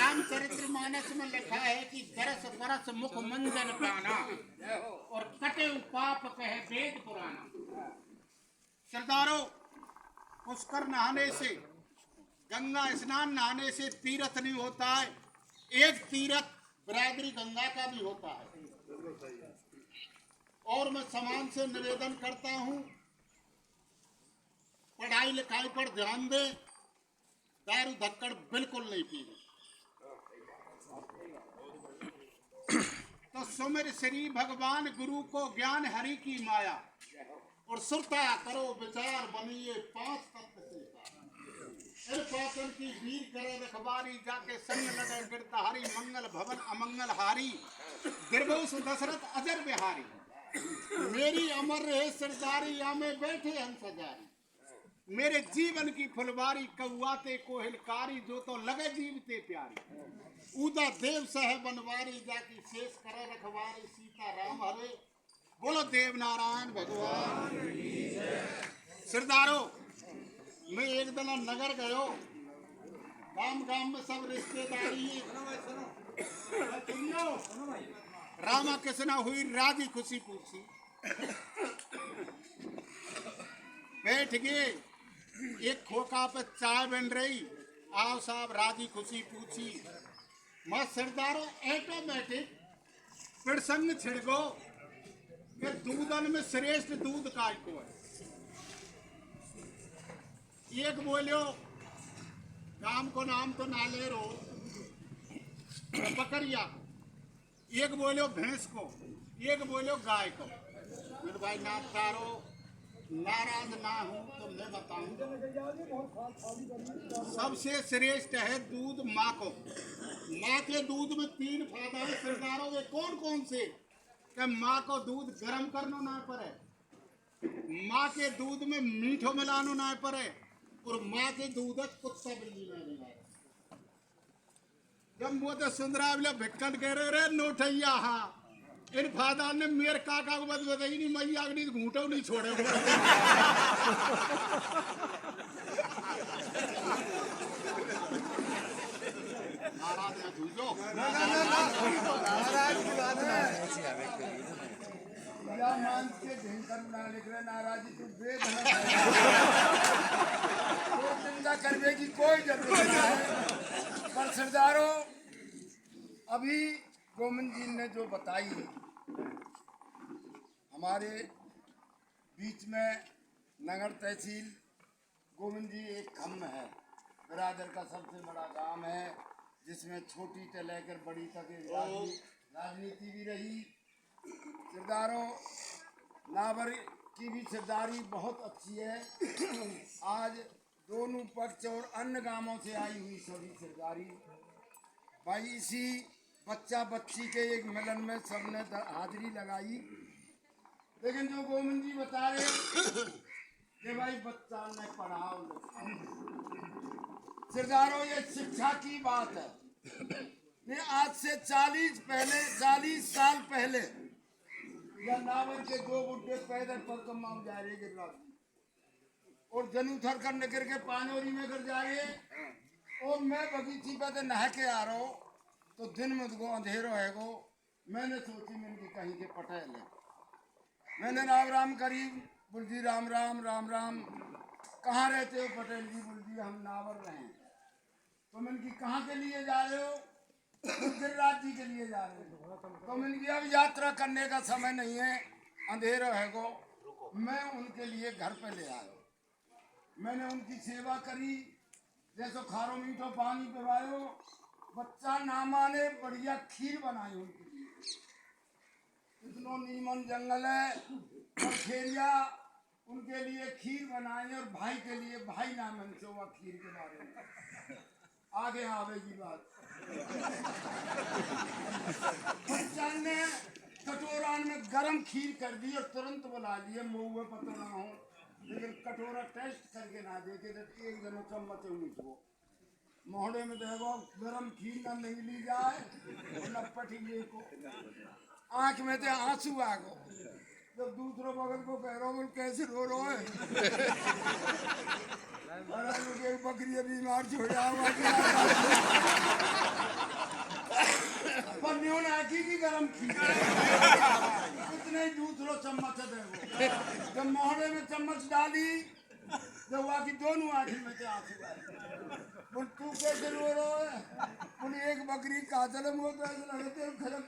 रामचरितमानस में लिखा है कि दरस बरस मुख मंजन पाना और कटे पाप कहे वेद पुराना। सरदारों, पुष्कर नहाने से, गंगा स्नान नहाने से तीर्थ नहीं होता है। एक तीर्थ बिरादरी गंगा का भी होता है। और मैं समाज से निवेदन करता हूं, पढ़ाई लिखाई पर ध्यान दें, दारू धक्कड़ बिल्कुल नहीं पीना। तो सुमिर श्री भगवान गुरु को ज्ञान हरि की माया और सुरता करो विचार बनिए पांच तत्व से इन पाचन की वीर करे रखबारी जाके संग लगे गिरधारी मंगल भवन अमंगल हारी गिरबोस दशरथ अजर बिहारी मेरी अमर रहे सरदारी आमे बैठे हंस सजारी मेरे जीवन की फुलवारी कौआते कोहिलकारी जो तो लगे जीवते प्यारी उदा देव सह बनवारी जाकी शेष करे रखवारी सीता राम हरे बोलो देव नारायण भगवान। सरदारों, मैं एक दिन नगर गयो, गांव गांव में सब रिश्तेदारी रामा कृष्णा हुई राजी खुशी पूछी बैठ गए, एक खोखा पे चाय बन रही, आओ साहब राजी खुशी पूछी। मैं सरदारों ऑटोमेटिक प्रसंग छिड़को कि दूधन में श्रेष्ठ दूध काय को है। एक बोलो काम को नाम तो ना ले रो बकरिया, एक बोलो भैंस को, एक बोलो गाय को। मेरे भाई नाथकारो नाराज ना हूं तो मैं बताऊं, सबसे श्रेष्ठ है दूध माँ को। माँ के दूध में 3 फायदा है सरदारों, वे कौन कौन से? कि माँ को दूध गर्म करना ना पड़े, माँ के दूध में मीठो मिलानो ना पड़े और माँ के दूध कुत्ता बिल्ली ना मिलाए। जब मुझे सुंदरा भिक्कन कह रहे नोठैया हाँ इन फायदा ने मेरे काका को बताई नहीं, मैया अगली घूटो नहीं छोड़े। नाराजी तू चिंता करने की कोई जरूरत नहीं है। पर सरदारों, अभी गोविंद जी ने जो बताई, हमारे बीच में नगर तहसील गोविंद जी एक खम्म है, बिरादर का सबसे बड़ा गांव है, जिसमें छोटी से लेकर बड़ी तक राजनीति भी रही। सरदारों, नावर की भी सरदारी बहुत अच्छी है। आज दोनों पक्ष और अन्य गांवों से आई हुई सभी सरदारी भाई इसी बच्चा बच्ची के एक मिलन में सबने हाजिरी लगाई। लेकिन जो गोविंद जी बता रहे कि भाई बच्चा ने पढ़ाओ लिखाओ, सरदारों ये शिक्षा की बात है। ये आज से 40 साल पहले या नावर के 2 बुढ़े पैदल पर कमाऊ जा रहे गिरराज और जनूथर कर निकल के पानोरी में कर जा रहे और मैं बगीची पे नहा के आ रहा हूँ तो दिन में गो अंधेरो है गो। मैंने सोची मैंने कहीं के पटेल है, मैंने राम राम करी, बुलजी राम राम राम राम, कहाँ रहते हो पटेल जी? बुलजी हम नावर रहे हैं। तो मैंने की कहाँ के लिए जा रहे हो? गिरिराज जी के लिए जा रहे हो। तो मैंने की अब यात्रा करने का समय नहीं है, अंधेरा है गो। मैं उनके लिए घर पे ले आया, मैंने उनकी सेवा करी, जैसे खारो मीठो पानी पिवायो, बच्चा नामा ने बढ़िया खीर बनाई उनके लिए। इतना नीमन जंगल है और खेरिया उनके लिए खीर बनाई और भाई के लिए भाई नाम से हुआ खीर के बारे में आगे आवेगी बात। बच्चा ने कटोरा में गरम खीर कर दी और तुरंत बुला लिए, मुँह में पता ना हो, लेकिन कटोरा टेस्ट करके ना देखे तो एक दिन चम्मच उनको मोहड़े में देखो गरम खीर ना नहीं ली जाए न पटिए को आंख में तो आंसू आ गो। जब दूसरों बगल को कह रहा हूँ कैसे रो है बकरी बीमार छोड़ा हुआ चम्मच दे वो जब मोहरे में चम्मच डाली तो वहाँ की दोनों आंखें में से आंसू आए बोल तू कैसे रो रहा है बोले एक बकरी का जन्म होता है ऐसा लगता है खड़क